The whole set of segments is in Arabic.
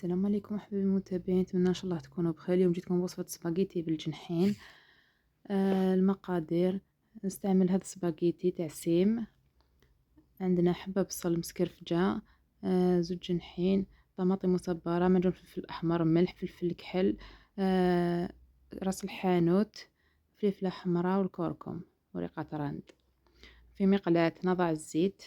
السلام عليكم احبابي المتابعين، نتمنى ان شاء الله تكونوا بخير. اليوم جيتكم بوصفه سباغيتي بالجنحين. المقادير: نستعمل هذا السباغيتي تاع سيم. عندنا حبه بصل مسكرفجه، زوج جنحين، طماطم مصبره، معجون فلفل احمر، ملح، فلفل كحل، راس الحانوت، فلفله حمراء والكركم وريقه راند. في مقلاة نضع الزيت،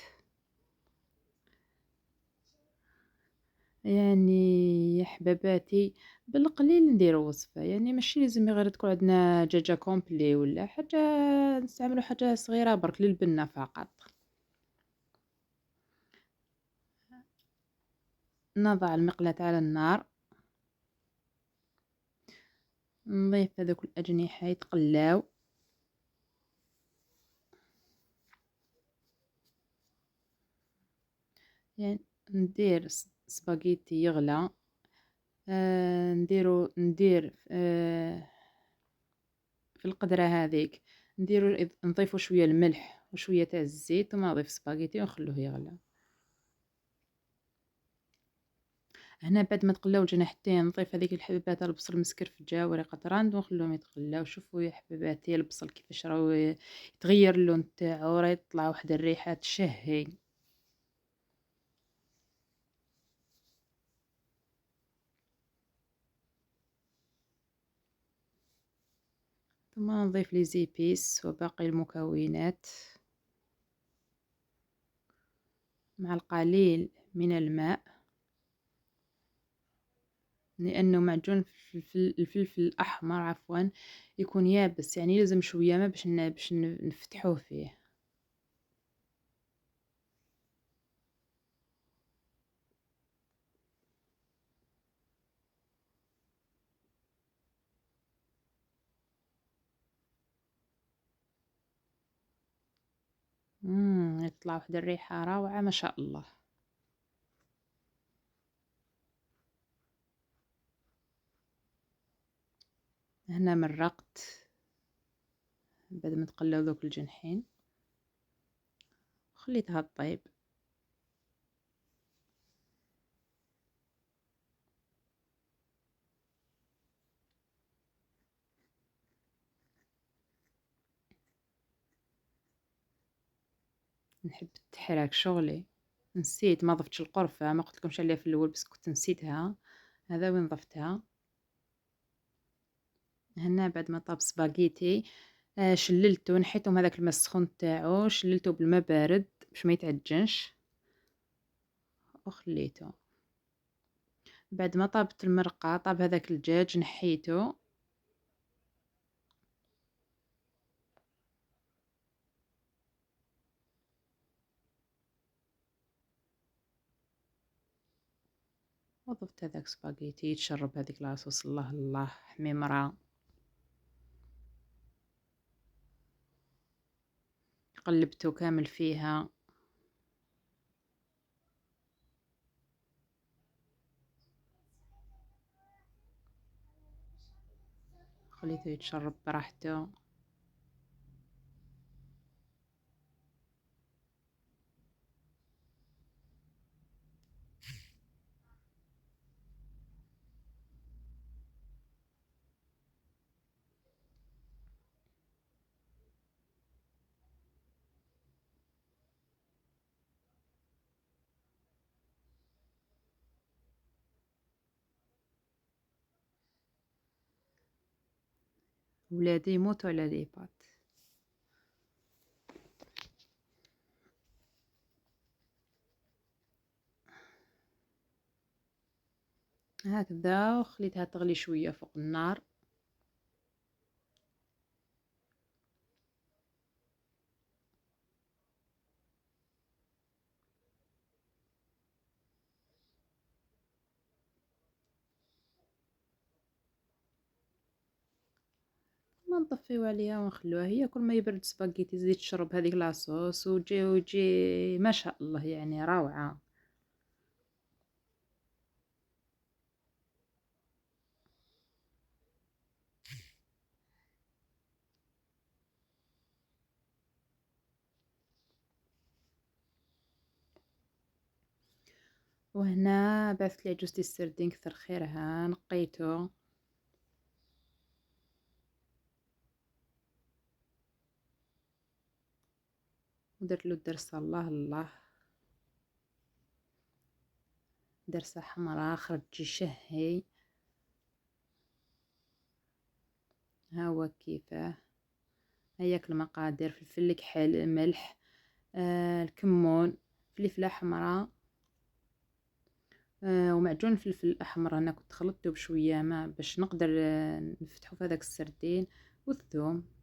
يعني يا حباباتي بالقليل نديرو وصفة، يعني ماشي لازم غير تكون عندنا دجاجة كومبلي ولا حاجة، نستعملو حاجة صغيرة برك للبنة فقط. نضع المقلاة على النار، نضيف هذوك الأجنحة يتقلاو، يعني ندير سباغيتي يغلى، ندير في القدرة هذيك نضيفو شوية الملح وشوية تاع الزيت، ثم نضيف سباغيتي ونخلوه يغلى. هنا بعد ما تقلاو الجناحتين نضيف هذيك الحبيبات تاع البصل مسكرفجه وريقه راند ونخليهم يتقلاو. شوفوا يا حبيباتي البصل كيفاش راهو يتغير اللون تاعو، راه يطلع واحد الريحه تشهي. ثم نضيف لي زيبيس وباقي المكونات مع القليل من الماء، لانه معجون الفلفل الاحمر يكون يابس، يعني لازم شويه ما باش نفتحوه فيه. يطلع واحد الريحه روعه ما شاء الله. هنا مرقت بعد ما تقلاو ذوك الجنحين خليتها طيب. نحب التحراك شغلي، نسيت ما ضفتش القرفة، ما قلت لكمش عليها في الاول بس كنت نسيتها، هذا وين ضفتها. هنا بعد ما طاب سباغيتي شللته، نحيته من هذاك الماء السخون تاعو، شللته بالماء بارد باش ما يتعجنش وخليته. بعد ما طابت المرقة، طاب هذاك الدجاج، نحيته وضفت هذاك سباغيتي يتشرب هذيك لاصوص. الله الله حميمرة. قلبته كامل فيها، خليته يتشرب براحته. ولادي يموتوا على لي بات. هكذا وخليتها تغلي شوية فوق النار. ما نطفيو عليها ونخلوها، هي كل ما يبرد سباغيتي تزيد تشرب هذيك لاصوص وتجي ما شاء الله يعني روعة. وهنا بعثت لي عجوزتي السردين كثر خيرها، نقيته ودرت له الدرسة الله الله، درسة حمراء خرج تجي شهي. ها هو كيفاه. هياك المقادير: فلفل الكحل، ملح، الكمون، فلفلة حمراء، ومعجون الفلفل الأحمر. أنا كنت خلطته بشوية ماء باش نقدر نفتحه في هذاك السردين، والثوم.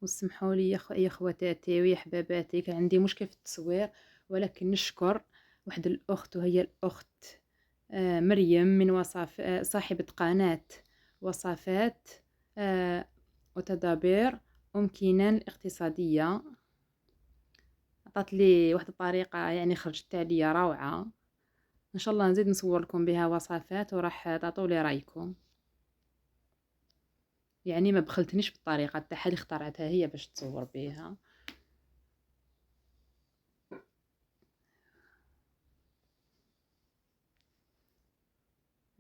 واسمحوا لي يا خواتاتي ويا حباباتي، كان عندي مشكل في التصوير، ولكن نشكر واحد الأخت، وهي الأخت مريم من صاحبة قناة وصفات وتدابير كينان الاقتصادية. عطات لي واحد الطريقة يعني خرجت عليا روعة. ان شاء الله نزيد نصور لكم بها وصفات وراح تعطوا لي رايكم. يعني ما بخلتنيش بالطريقة تاعها اللي اخترعتها هي باش تصور بها.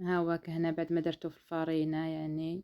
ها هو هنا بعد ما درته في الفرينة يعني